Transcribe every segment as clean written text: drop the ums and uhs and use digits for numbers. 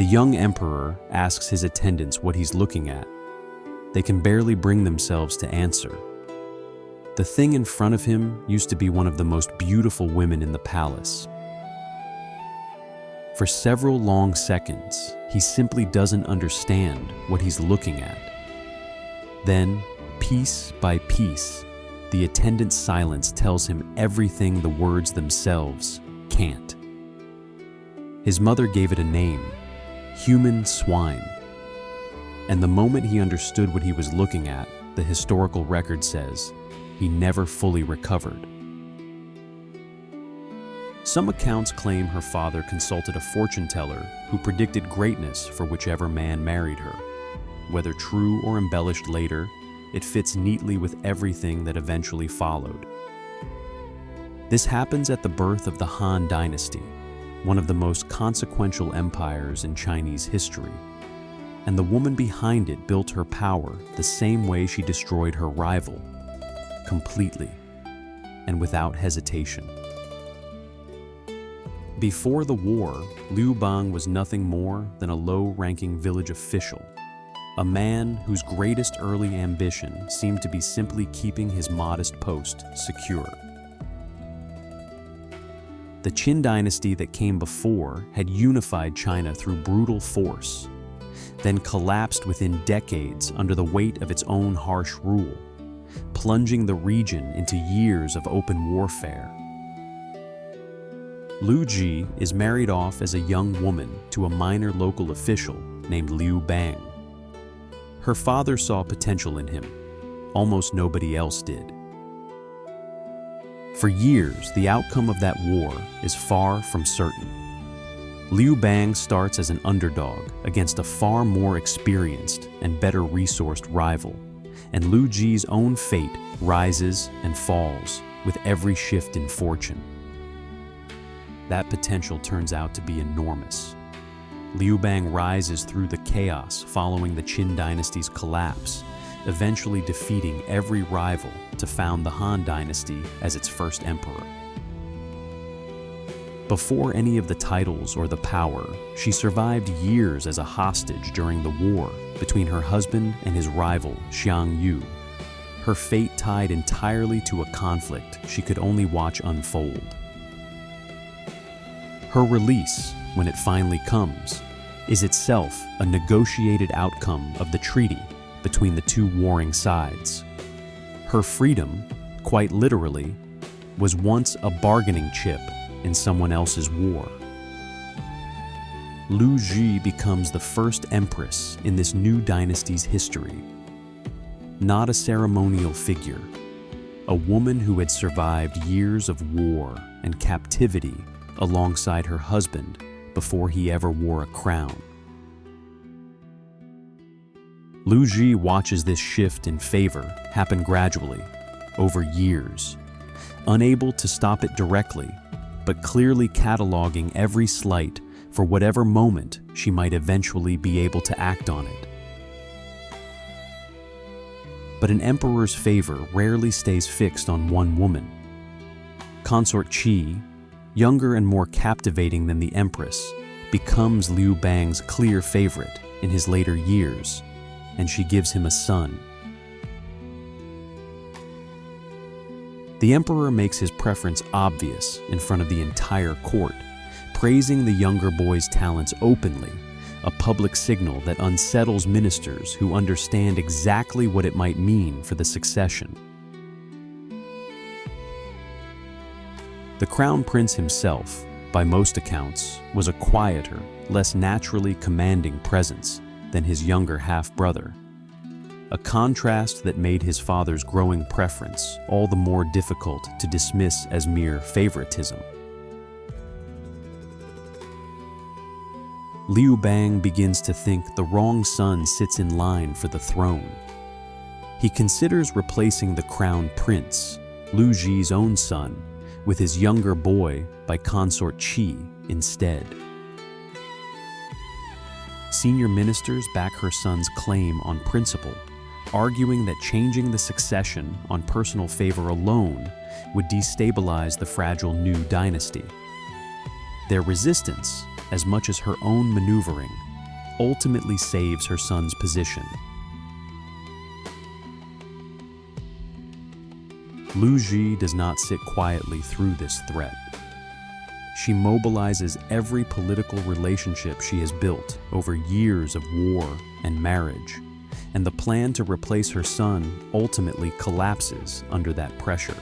The young emperor asks his attendants what he's looking at. They can barely bring themselves to answer. The thing in front of him used to be one of the most beautiful women in the palace. For several long seconds, he simply doesn't understand what he's looking at. Then, piece by piece, the attendant's silence tells him everything the words themselves can't. His mother gave it a name, human swine. And the moment he understood what he was looking at, the historical record says, he never fully recovered. Some accounts claim her father consulted a fortune teller who predicted greatness for whichever man married her. Whether true or embellished later, it fits neatly with everything that eventually followed. This happens at the birth of the Han Dynasty, one of the most consequential empires in Chinese history. And the woman behind it built her power the same way she destroyed her rival, completely and without hesitation. Before the war, Liu Bang was nothing more than a low-ranking village official, a man whose greatest early ambition seemed to be simply keeping his modest post secure. The Qin dynasty that came before had unified China through brutal force, then collapsed within decades under the weight of its own harsh rule, plunging the region into years of open warfare. Lü Zhi is married off as a young woman to a minor local official named Liu Bang. Her father saw potential in him. Almost nobody else did. For years, the outcome of that war is far from certain. Liu Bang starts as an underdog against a far more experienced and better resourced rival, and Lü Zhi's own fate rises and falls with every shift in fortune. That potential turns out to be enormous. Liu Bang rises through the chaos following the Qin dynasty's collapse, eventually defeating every rival to found the Han Dynasty as its first emperor. Before any of the titles or the power, she survived years as a hostage during the war between her husband and his rival, Xiang Yu, her fate tied entirely to a conflict she could only watch unfold. Her release, when it finally comes, is itself a negotiated outcome of the treaty between the two warring sides. Her freedom, quite literally, was once a bargaining chip in someone else's war. Lü Zhi becomes the first empress in this new dynasty's history. Not a ceremonial figure, a woman who had survived years of war and captivity alongside her husband before he ever wore a crown. Lü Zhi watches this shift in favor happen gradually, over years, unable to stop it directly, but clearly cataloging every slight for whatever moment she might eventually be able to act on it. But an emperor's favor rarely stays fixed on one woman. Consort Qi, younger and more captivating than the empress, becomes Liu Bang's clear favorite in his later years, and she gives him a son. The emperor makes his preference obvious in front of the entire court, praising the younger boy's talents openly, a public signal that unsettles ministers who understand exactly what it might mean for the succession. The crown prince himself, by most accounts, was a quieter, less naturally commanding presence than his younger half-brother, a contrast that made his father's growing preference all the more difficult to dismiss as mere favoritism. Liu Bang begins to think the wrong son sits in line for the throne. He considers replacing the crown prince, Lü Zhi's own son, with his younger boy by consort Qi instead. Senior ministers back her son's claim on principle, arguing that changing the succession on personal favor alone would destabilize the fragile new dynasty. Their resistance, as much as her own maneuvering, ultimately saves her son's position. Lü Zhi does not sit quietly through this threat. She mobilizes every political relationship she has built over years of war and marriage, and the plan to replace her son ultimately collapses under that pressure.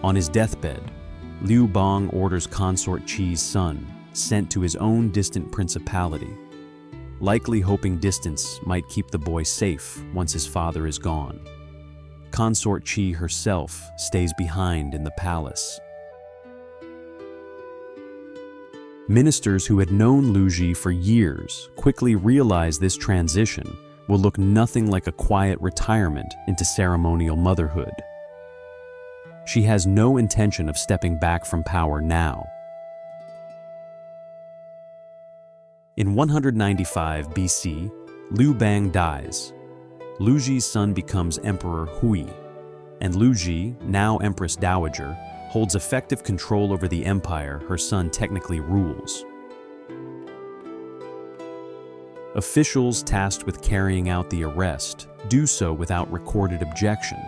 On his deathbed, Liu Bang orders Consort Qi's son sent to his own distant principality, likely hoping distance might keep the boy safe once his father is gone. Consort Qi herself stays behind in the palace. Ministers who had known Lü Zhi for years quickly realize this transition will look nothing like a quiet retirement into ceremonial motherhood. She has no intention of stepping back from power now. In 195 BC, Liu Bang dies. Lü Zhi's son becomes Emperor Hui, and Lü Zhi, now Empress Dowager, holds effective control over the empire her son technically rules. Officials tasked with carrying out the arrest do so without recorded objection,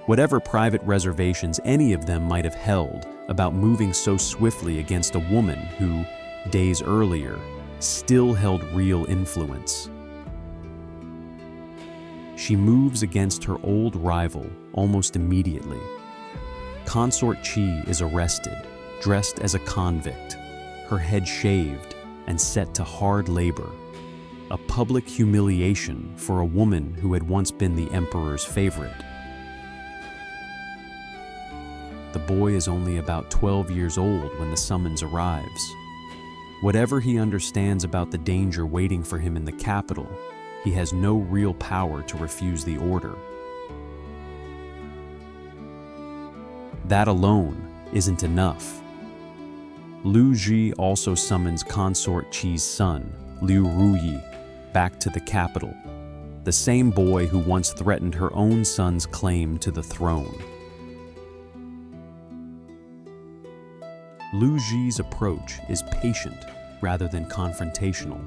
whatever private reservations any of them might have held about moving so swiftly against a woman who, days earlier, still held real influence. She moves against her old rival almost immediately. Consort Qi is arrested, dressed as a convict, her head shaved and set to hard labor, a public humiliation for a woman who had once been the emperor's favorite. The boy is only about 12 years old when the summons arrives. Whatever he understands about the danger waiting for him in the capital, he has no real power to refuse the order. That alone isn't enough. Lü Zhi also summons Consort Qi's son, Liu Ruyi, back to the capital, the same boy who once threatened her own son's claim to the throne. Lü Zhi's approach is patient rather than confrontational.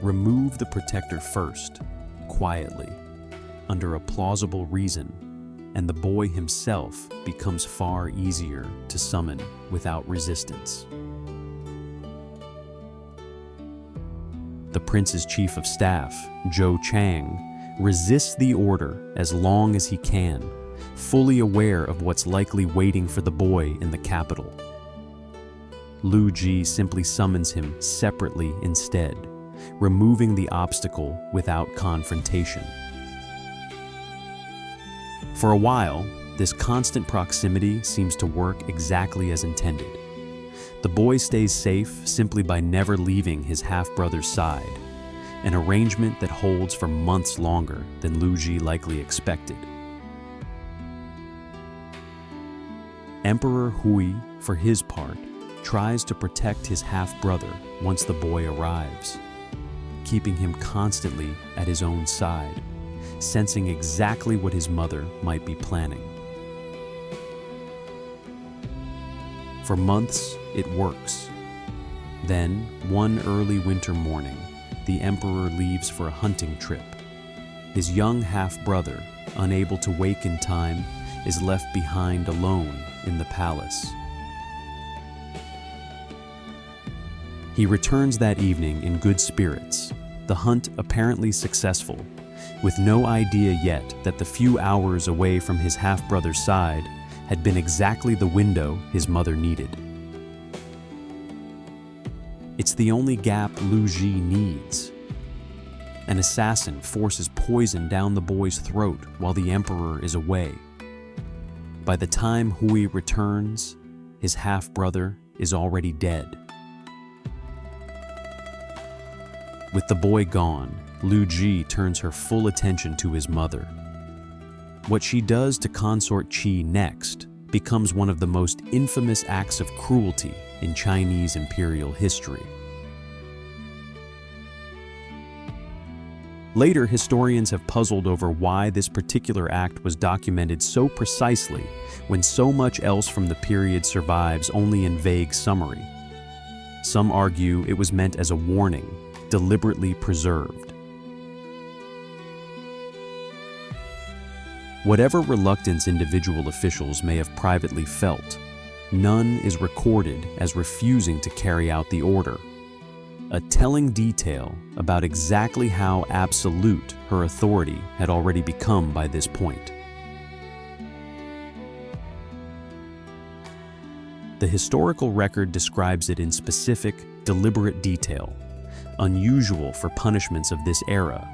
Remove the protector first, quietly, under a plausible reason, and the boy himself becomes far easier to summon without resistance. The prince's chief of staff, Zhou Chang, resists the order as long as he can, fully aware of what's likely waiting for the boy in the capital. Lü Zhi simply summons him separately instead, removing the obstacle without confrontation. For a while, this constant proximity seems to work exactly as intended. The boy stays safe simply by never leaving his half-brother's side, an arrangement that holds for months longer than Lü Zhi likely expected. Emperor Hui, for his part, tries to protect his half-brother once the boy arrives, keeping him constantly at his own side, sensing exactly what his mother might be planning. For months, it works. Then, one early winter morning, the emperor leaves for a hunting trip. His young half-brother, unable to wake in time, is left behind alone in the palace. He returns that evening in good spirits, the hunt apparently successful, with no idea yet that the few hours away from his half-brother's side had been exactly the window his mother needed. It's the only gap Lü Zhi needs. An assassin forces poison down the boy's throat while the emperor is away. By the time Hui returns, his half-brother is already dead. With the boy gone, Lü Zhi turns her full attention to his mother. What she does to Consort Qi next becomes one of the most infamous acts of cruelty in Chinese imperial history. Later, historians have puzzled over why this particular act was documented so precisely when so much else from the period survives only in vague summary. Some argue it was meant as a warning, deliberately preserved. Whatever reluctance individual officials may have privately felt, none is recorded as refusing to carry out the order. A telling detail about exactly how absolute her authority had already become by this point. The historical record describes it in specific, deliberate detail, unusual for punishments of this era,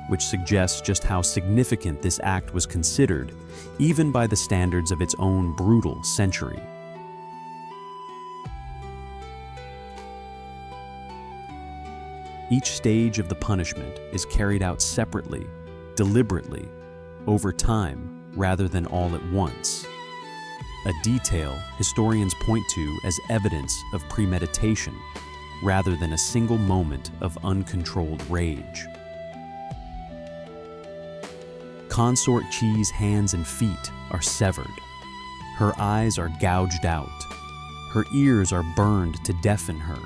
which suggests just how significant this act was considered, even by the standards of its own brutal century. Each stage of the punishment is carried out separately, deliberately, over time, rather than all at once. A detail historians point to as evidence of premeditation, rather than a single moment of uncontrolled rage. Consort Qi's hands and feet are severed. Her eyes are gouged out. Her ears are burned to deafen her.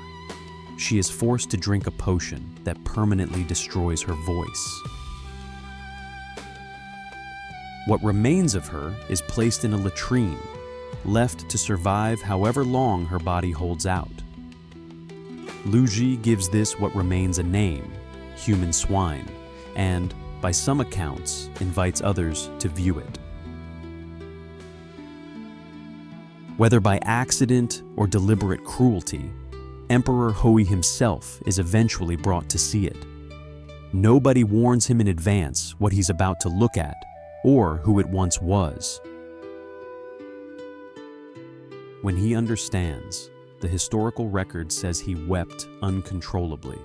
She is forced to drink a potion that permanently destroys her voice. What remains of her is placed in a latrine, left to survive however long her body holds out. Lü Zhi gives this what remains a name, human swine, and, by some accounts, invites others to view it. Whether by accident or deliberate cruelty, Emperor Hui himself is eventually brought to see it. Nobody warns him in advance what he's about to look at, or who it once was. When he understands, the historical record says he wept uncontrollably.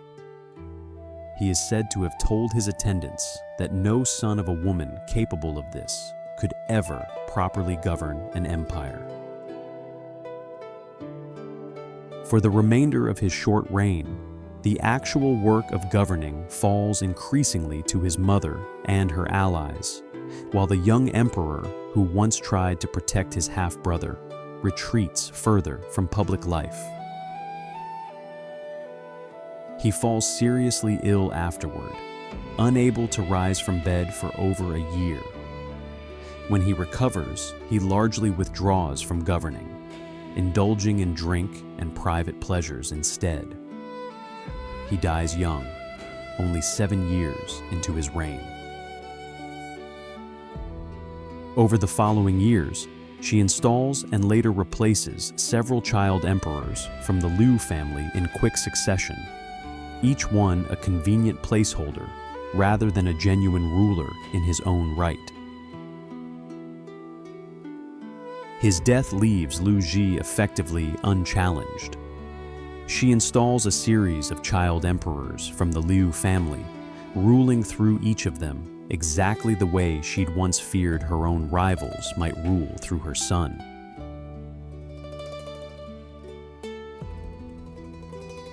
He is said to have told his attendants that no son of a woman capable of this could ever properly govern an empire. For the remainder of his short reign, the actual work of governing falls increasingly to his mother and her allies, while the young emperor, who once tried to protect his half-brother, retreats further from public life. He falls seriously ill afterward, unable to rise from bed for over a year. When he recovers, he largely withdraws from governing, indulging in drink and private pleasures instead. He dies young, only 7 years into his reign. Over the following years, she installs and later replaces several child emperors from the Lü family in quick succession, each one a convenient placeholder rather than a genuine ruler in his own right. His death leaves Lü Zhi effectively unchallenged. She installs a series of child emperors from the Lü family, ruling through each of them exactly the way she'd once feared her own rivals might rule through her son.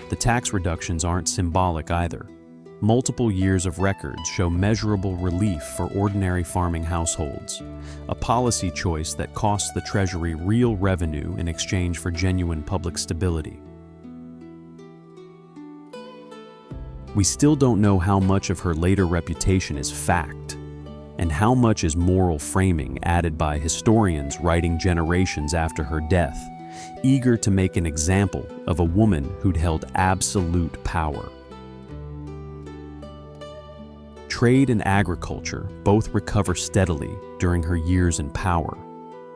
The tax reductions aren't symbolic either. Multiple years of records show measurable relief for ordinary farming households, a policy choice that costs the Treasury real revenue in exchange for genuine public stability. We still don't know how much of her later reputation is fact, and how much is moral framing added by historians writing generations after her death, eager to make an example of a woman who'd held absolute power. Trade and agriculture both recover steadily during her years in power,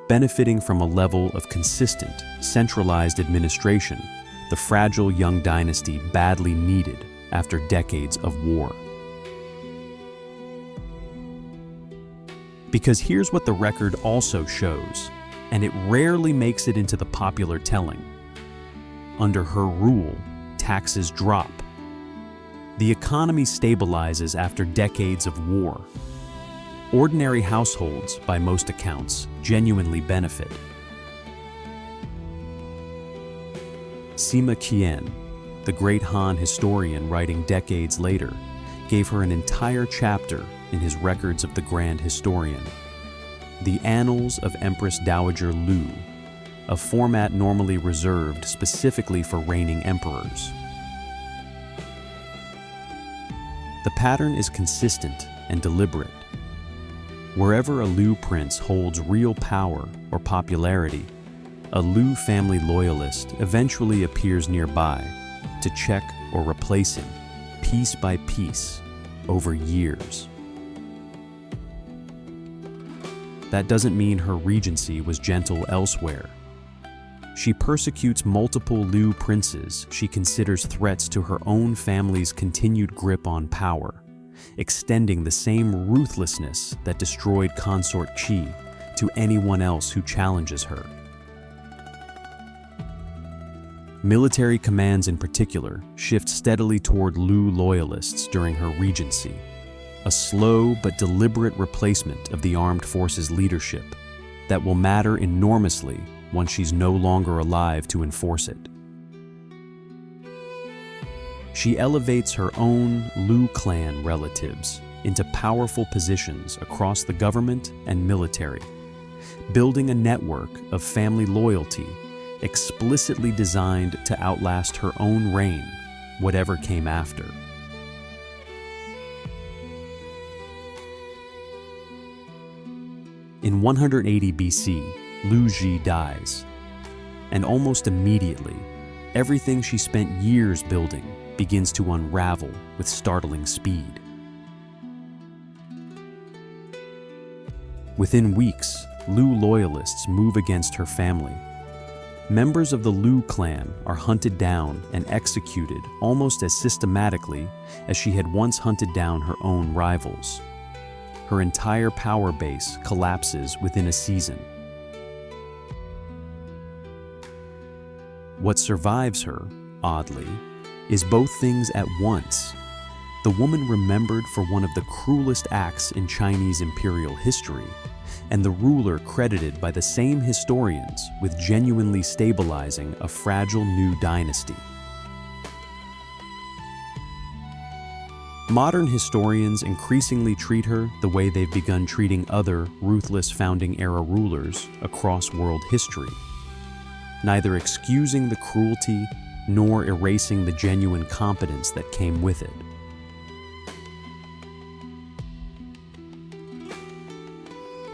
benefiting from a level of consistent, centralized administration the fragile young dynasty badly needed after decades of war. Because here's what the record also shows, and it rarely makes it into the popular telling. Under her rule, taxes drop. The economy stabilizes after decades of war. Ordinary households, by most accounts, genuinely benefit. Sima Qian, the great Han historian writing decades later, gave her an entire chapter in his Records of the Grand Historian, The Annals of Empress Dowager Lü, a format normally reserved specifically for reigning emperors. The pattern is consistent and deliberate. Wherever a Lü prince holds real power or popularity, a Lü family loyalist eventually appears nearby to check or replace him, piece by piece, over years. That doesn't mean her regency was gentle elsewhere. She persecutes multiple Lü princes she considers threats to her own family's continued grip on power, extending the same ruthlessness that destroyed consort Qi to anyone else who challenges her. Military commands in particular shift steadily toward Lü loyalists during her regency, a slow but deliberate replacement of the armed forces leadership that will matter enormously once she's no longer alive to enforce it. She elevates her own Lü clan relatives into powerful positions across the government and military, building a network of family loyalty explicitly designed to outlast her own reign, whatever came after. In 180 BC, Lü Zhi dies, and almost immediately, everything she spent years building begins to unravel with startling speed. Within weeks, Lü loyalists move against her family. Members of the Lü clan are hunted down and executed almost as systematically as she had once hunted down her own rivals. Her entire power base collapses within a season. What survives her, oddly, is both things at once. The woman remembered for one of the cruelest acts in Chinese imperial history, and the ruler credited by the same historians with genuinely stabilizing a fragile new dynasty. Modern historians increasingly treat her the way they've begun treating other ruthless founding-era rulers across world history, neither excusing the cruelty nor erasing the genuine competence that came with it.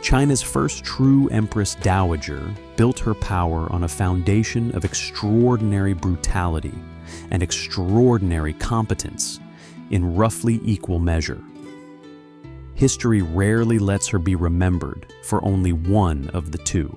China's first true Empress Dowager built her power on a foundation of extraordinary brutality and extraordinary competence in roughly equal measure. History rarely lets her be remembered for only one of the two.